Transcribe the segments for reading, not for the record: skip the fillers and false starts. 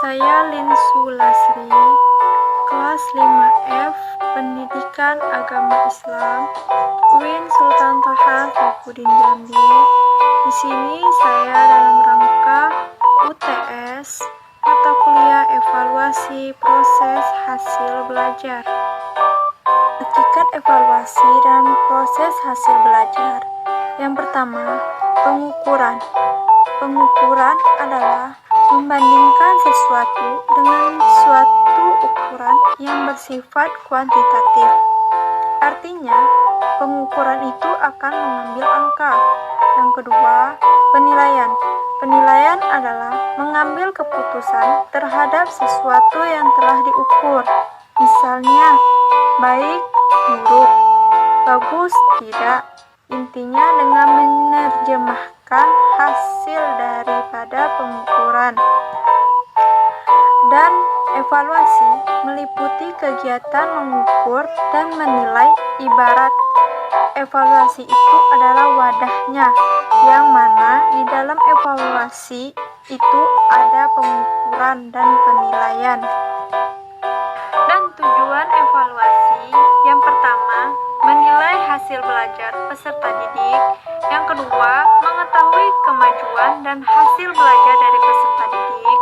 Saya Linsu Lasri, kelas 5F, Pendidikan Agama Islam, UIN Sultan Toha Saifuddin Jambi. Di sini saya dalam rangka UTS, mata kuliah evaluasi proses hasil belajar. Hakikat evaluasi dan proses hasil belajar. Yang pertama, pengukuran. Pengukuran adalah membandingkan sesuatu dengan suatu ukuran yang bersifat kuantitatif. Artinya, pengukuran itu akan mengambil angka. Yang kedua, penilaian. Penilaian adalah mengambil keputusan terhadap sesuatu yang telah diukur. Misalnya, baik, buruk, bagus, tidak. Intinya dengan menerjemahkan hasil daripada pengukuran. Dan evaluasi meliputi kegiatan mengukur dan menilai. Ibarat evaluasi itu adalah wadahnya, yang mana di dalam evaluasi itu ada pengukuran dan penilaian. Dan tujuan evaluasi yang pertama, menilai hasil belajar peserta didik. Yang kedua, mengetahui kemajuan dan hasil belajar dari peserta didik.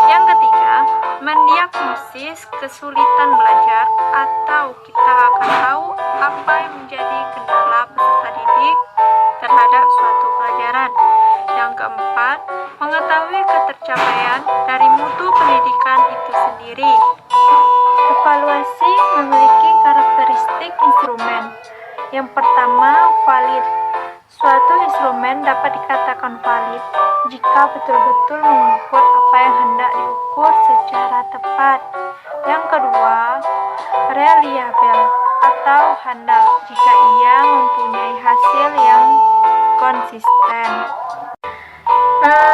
Yang ketiga, mendiagnosis kesulitan belajar, atau kita akan tahu apa yang menjadi kendala peserta didik terhadap suatu pelajaran. Yang keempat, mengetahui ketercapaian dari mutu pendidikan itu sendiri. Evaluasi memiliki karakteristik instrumen. Yang pertama, valid. Suatu instrumen dapat dikatakan valid jika betul-betul mengukur apa yang hendak diukur secara tepat. Yang kedua, reliable atau handal jika ia mempunyai hasil yang konsisten.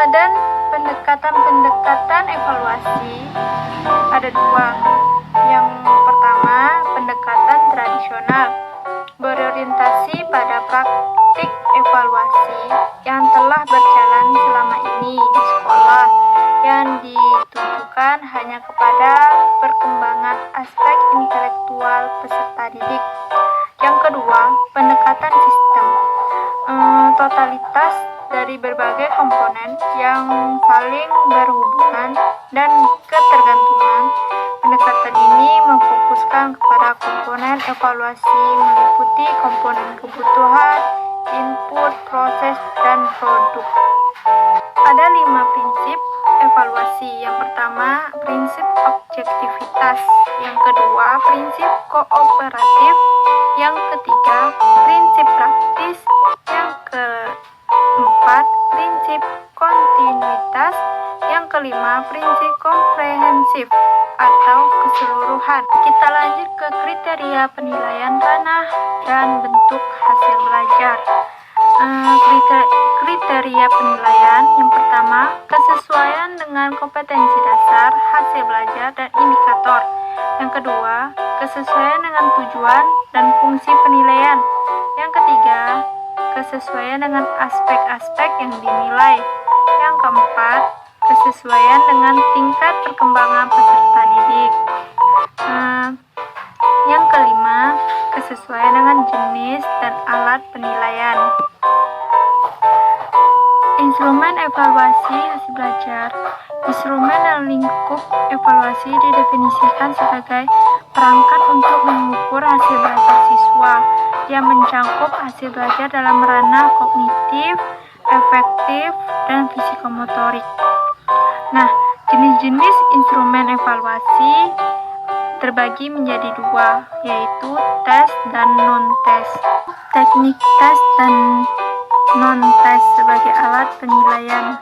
Dan pendekatan evaluasi ada dua. Yang pertama, pendekatan tradisional berorientasi pada praktik evaluasi yang telah berjalan selama ini di sekolah, yang ditujukan hanya kepada perkembangan aspek intelektual peserta didik. Yang kedua, pendekatan sistem, totalitas dari berbagai komponen yang saling berhubungan dan ketergantungan. Pendekatan ini memfokuskan kepada komponen evaluasi meliputi komponen kebutuhan, input, proses, dan produk. Ada 5 prinsip evaluasi. Yang pertama, prinsip objektivitas. Yang kedua, prinsip kooperatif. Yang ketiga, prinsip praktis. Yang keempat, prinsip kontinuitas. Yang kelima, prinsip komprehensif atau keseluruhan. Kita lanjut ke kriteria penilaian ranah dan bentuk hasil belajar. Kriteria penilaian yang pertama, kesesuaian dengan kompetensi dasar, hasil belajar, dan indikator. Yang kedua, kesesuaian dengan tujuan dan fungsi penilaian. Yang ketiga, kesesuaian dengan aspek-aspek yang dinilai. Yang keempat, kesesuaian dengan tingkat perkembangan peserta didik. Yang kelima, kesesuaian dengan jenis dan alat penilaian. Instrumen evaluasi hasil belajar. Instrumen dan lingkup evaluasi didefinisikan sebagai perangkat untuk mengukur hasil belajar siswa yang mencakup hasil belajar dalam ranah kognitif, afektif, dan fisikomotorik. Nah, jenis-jenis instrumen evaluasi terbagi menjadi dua, yaitu tes dan non-tes. Teknik tes dan non-tes sebagai alat penilaian.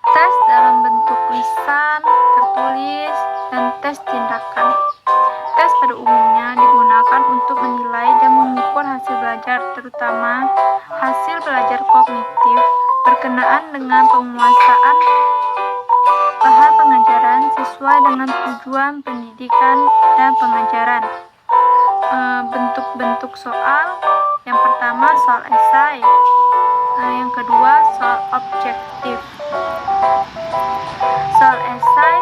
Tes dalam bentuk lisan, tertulis, dan tes tindakan. Tes pada umumnya digunakan untuk menilai dan mengukur hasil belajar, terutama hasil belajar kognitif berkenaan dengan penguasaan bahan pengajaran sesuai dengan tujuan pendidikan dan pengajaran. Bentuk-bentuk soal, yang pertama soal esai, yang kedua soal objektif. Soal esai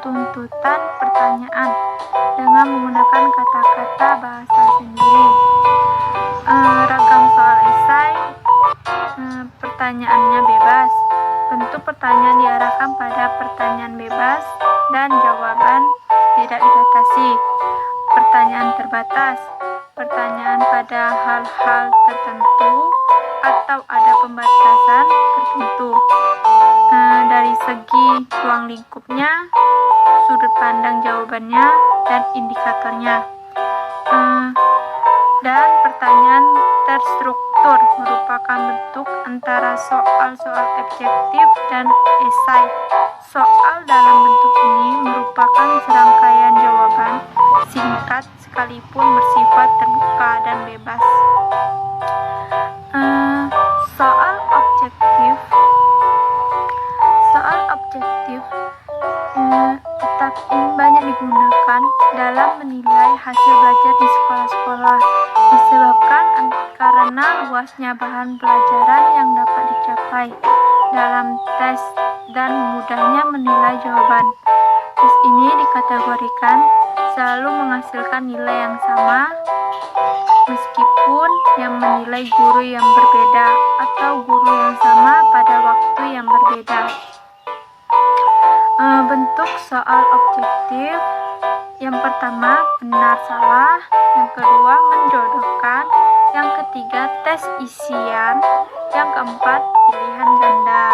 tuntutan pertanyaan dengan menggunakan kata-kata bahasa sendiri. Ragam soal esai, pertanyaannya bebas. Bentuk pertanyaan diarahkan pada pertanyaan bebas dan jawaban tidak dibatasi. Pertanyaan terbatas, pertanyaan pada hal-hal tertentu atau ada pembatasan tertentu. Dari segi ruang lingkupnya, sudut pandang jawabannya, dan indikatornya. Dan pertanyaan terstruktur merupakan bentuk antara soal-soal objektif dan esai. Soal dalam bentuk ini merupakan serangkaian jawaban singkat sekalipun bersifat terbuka dan bebas. Soal objektif tetap ini banyak digunakan dalam menilai hasil belajar di sekolah-sekolah, disebabkan karena luasnya bahan pelajaran yang dapat dicapai dalam tes dan mudahnya menilai jawaban. Tes ini dikategorikan selalu menghasilkan nilai yang sama meskipun yang menilai guru yang berbeda atau guru yang sama pada waktu yang berbeda. Bentuk soal objektif, yang pertama benar salah, yang kedua menjodohkan, yang ketiga tes isian, yang keempat pilihan ganda.